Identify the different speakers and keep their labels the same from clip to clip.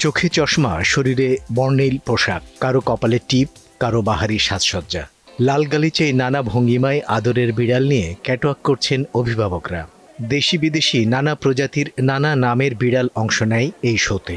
Speaker 1: চোখে চশমা, শরীরে বর্ণিল পোশাক, কারো কপালে টিপ, কারো বাহারি সাজসজ্জা। লাল গালিচায় নানা ভঙ্গিমায় আদরের বিড়াল নিয়ে ক্যাটওয়াক করছেন অভিভাবকরা। দেশি বিদেশি নানা প্রজাতির নানা নামের বিড়াল অংশ নেয় এই শোতে।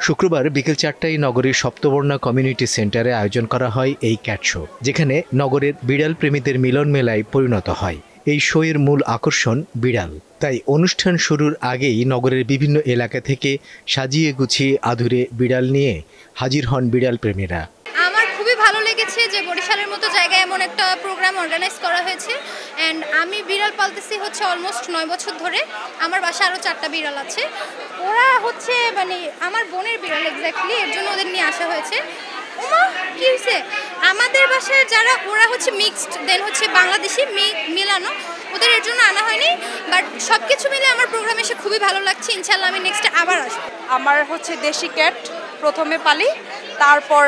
Speaker 1: শুক্রবার বিকেল 4টায় নগরীর সপ্তবর্ণা কমিউনিটি সেন্টারে আয়োজন করা হয় এই ক্যাট শো, যেখানে নগরের বিড়াল প্রেমীদের মিলন মেলায় পরিণত হয়। এই শো এর মূল আকর্ষণ বিড়াল, তাই অনুষ্ঠান শুরুর আগেই নগরের বিভিন্ন এলাকা থেকে সাজিয়ে গুছিয়ে আদুরে বিড়াল নিয়ে হাজির হন বিড়াল প্রেমীরা।
Speaker 2: আমার খুবই ভালো লেগেছে যে বরিশালের মতো জায়গায় এমন একটা প্রোগ্রাম অর্গানাইজ করা হয়েছে। অ্যান্ড আমি বিড়াল পালতেছি অলমোস্ট 9 বছর ধরে। আমার বাসায় আরও 4টা বিড়াল আছে। ওরা আমার বোনের বিড়াল এক্স্যাক্টলি, এর জন্য ওদের নিয়ে আসা হয়েছে। কি হয়েছে, আমাদের বাসায় যারা ওরা মিক্সড, দেন বাংলাদেশি মিলানো, ওদের এর জন্য আনা হয়নি। বাট সব কিছু মিলে আমার প্রোগ্রামে এসে খুবই ভালো লাগছে। ইনশাল্লাহ আমি নেক্সটে আবার আসবো।
Speaker 3: আমার দেশি ক্যাট প্রথমে পালি, তারপর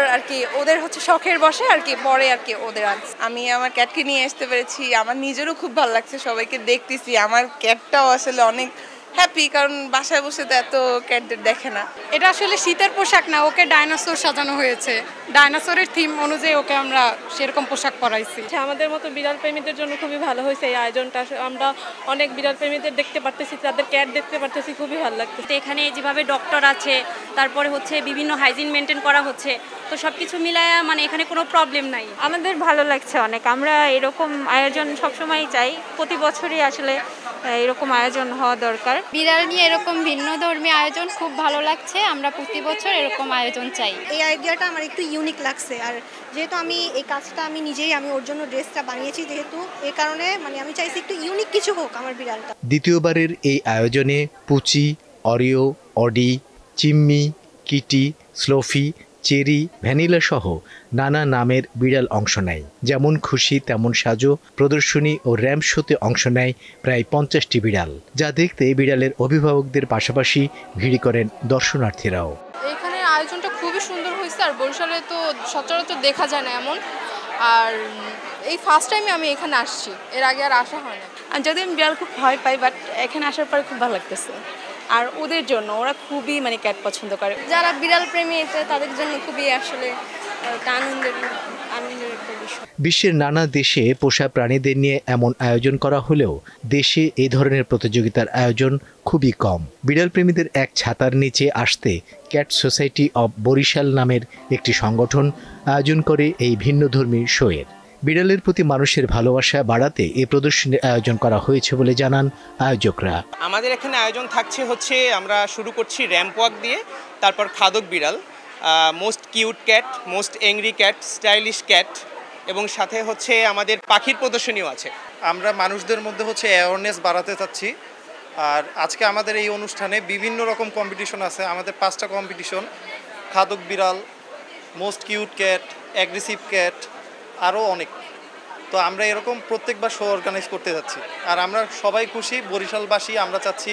Speaker 3: ওদের শখের বসে পরে ওদের আমি আমার ক্যাটকে নিয়ে আসতে পেরেছি। আমার নিজেরও খুব ভালো লাগছে, সবাইকে দেখতেছি। আমার ক্যাটটাও আসলে অনেক হ্যাপি, কারণ বাসায় বসে তো এত ক্যাটদের দেখে না।
Speaker 4: এটা আসলে শীতের পোশাক না, ওকে ডাইনোসর সাজানো হয়েছে। ডাইনোসরের থিম অনুযায়ী ওকে আমরা সেরকম পোশাক পরাইছি।
Speaker 3: আমাদের মতো বিড়াল প্রেমীদের জন্য খুবই ভালো হয়েছে এই আয়োজনটা। আমরা অনেক বিড়াল প্রেমীদের দেখতে পারতেছি, তাদের ক্যাট দেখতে পারতেছি, খুবই ভালো লাগছে।
Speaker 5: এখানে যেভাবে ডক্টর আছে, তারপরে বিভিন্ন হাইজিন মেনটেন করা হচ্ছে, তো সবকিছু মিলায় এখানে কোনো প্রবলেম নাই।
Speaker 6: আমাদের ভালো লাগছে অনেক। আমরা এরকম আয়োজন সবসময় চাই, প্রতি বছরই আসলে এরকম আয়োজন হওয়া দরকার।
Speaker 2: বিড়াল নিয়ে এরকম ভিন্ন ধর্মী আয়োজন খুব ভালো লাগছে। আমরা প্রতি বছর এরকম আয়োজন চাই।
Speaker 7: এই আইডিয়াটা আমার একটু ইউনিক লাগছে। আর যেহেতু আমি এই কাজটা আমি নিজেই ওর জন্য ড্রেসটা বানিয়েছি, যেহেতু এই কারণে আমি চাইছি একটু ইউনিক কিছু হোক আমার বিড়ালটা।
Speaker 1: দ্বিতীয়বারের এই আয়োজনে Puchi, Oreo, Audi, Chimmi, Kitty, স্লোফি, চেরি, ভ্যানিলা সহ নানা নামের বিড়াল অংশ নেয়। যেমন খুশি তেমন সাজো প্রদর্শনী ও র্যাম্প শোতে অংশ নেয় প্রায় 50টি বিড়াল, যা দেখতে বিড়ালের অভিভাবকদের পাশাপাশি ভিড় করেন দর্শনার্থীরাও।
Speaker 4: এখানে আয়োজনটা খুবই সুন্দর হয়েছে, আর বরিশালে তো সচরাচর দেখা যায় না এমন। আর এই ফার্স্ট টাইমে আমি এখানে আসছি, এর আগে আর আসা হয় না।
Speaker 3: আর যদি আমি বিড়াল খুব ভয় পাই, বাট এখানে আসার পরে খুব ভালো লাগতেছে। আর ওদের জন্য ওরা খুবই ক্যাট পছন্দ করে।
Speaker 2: যারা বিড়াল প্রেমী তাদের জন্য খুবই আসলে আনন্দের বিষয়।
Speaker 1: বিশ্বের নানা দেশে পোষা প্রাণীদের নিয়ে এমন আয়োজন করা হলেও দেশে এই ধরনের প্রতিযোগিতার আয়োজন খুবই কম। বিড়াল প্রেমীদের এক ছাতার নিচে আসতে ক্যাট সোসাইটি অব বরিশাল নামের একটি সংগঠন আয়োজন করে এই ভিন্নধর্মী শোয়ের। বিড়ালের প্রতি মানুষের ভালোবাসা বাড়াতে এই প্রদর্শনীর আয়োজন করা হয়েছে বলে জানান আয়োজকরা।
Speaker 8: আমাদের এখানে আয়োজন থাকছে আমরা শুরু করছি র্যাম্প ওয়াক দিয়ে, তারপর খাদক বিড়াল, most cute cat, most angry cat, stylish cat, এবং সাথে আমাদের পাখির প্রদর্শনীও আছে।
Speaker 9: আমরা মানুষদের মধ্যে অ্যাওয়ারনেস বাড়াতে চাচ্ছি। আর আজকে আমাদের এই অনুষ্ঠানে বিভিন্ন রকম কম্পিটিশন আছে। আমাদের 5টা কম্পিটিশন, খাদক বিড়াল, most cute cat, aggressive cat, আরও অনেক। তো আমরা এরকম প্রত্যেকবার শো অর্গানাইজ করতে যাচ্ছি। আর আমরা সবাই খুশি, বরিশালবাসী আমরা চাচ্ছি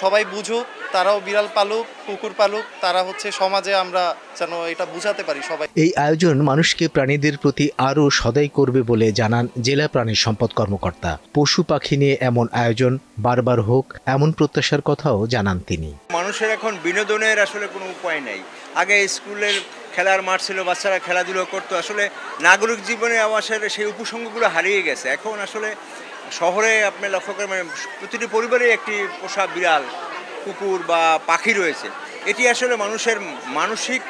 Speaker 9: সবাই বুঝুক, তারাও বিড়াল পালুক, কুকুর পালুক, তারা সমাজে আমরা যেন এটা বুঝাতে পারি সবাই।
Speaker 1: এই আয়োজন মানুষকে প্রাণীদের প্রতি আরও সদয় করবে বলে জানান জেলা প্রাণী সম্পদ কর্মকর্তা। পশু পাখি নিয়ে এমন আয়োজন বারবার হোক, এমন প্রত্যাশার কথাও জানান তিনি।
Speaker 10: মানুষের এখন বিনোদনের আসলে কোনো উপায় নেই। আগে স্কুলের খেলার মাঠ ছিল, বাচ্চারা খেলাধুলো করতো। আসলে নাগরিক জীবনে আবাসের সেই উপসঙ্গগুলো হারিয়ে গেছে। এখন আসলে শহরে আপনি লক্ষ্য করেন প্রতিটি পরিবারে একটি পোষা বিড়াল, কুকুর বা পাখি রয়েছে। এটি আসলে মানুষের মানসিক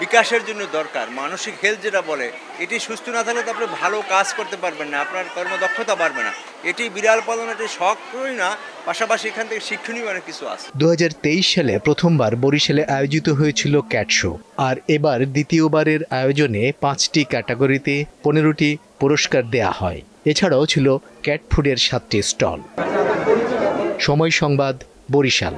Speaker 10: বিকাশের জন্য দরকার। মানসিক হেলথ যেটা বলে, এটি সুস্থ না থাকলে তো আপনি ভালো কাজ করতে পারবেন না, আপনার কর্মদক্ষতা বাড়বে না। এটি বিড়াল পালন একটি শখই না, পাশাপাশি এখান থেকে শিক্ষণীয় অনেক কিছু আছে।
Speaker 1: 2023 সালে প্রথমবার বরিশালে আয়োজিত হয়েছিল ক্যাট শো, আর এবার দ্বিতীয়বারের আয়োজনে 5টি ক্যাটাগরিতে 15টি পুরস্কার দেয়া হয়। এছাড়াও ছিল ক্যাট ফুডের 7টি স্টল। সময় সংবাদ, বরিশাল।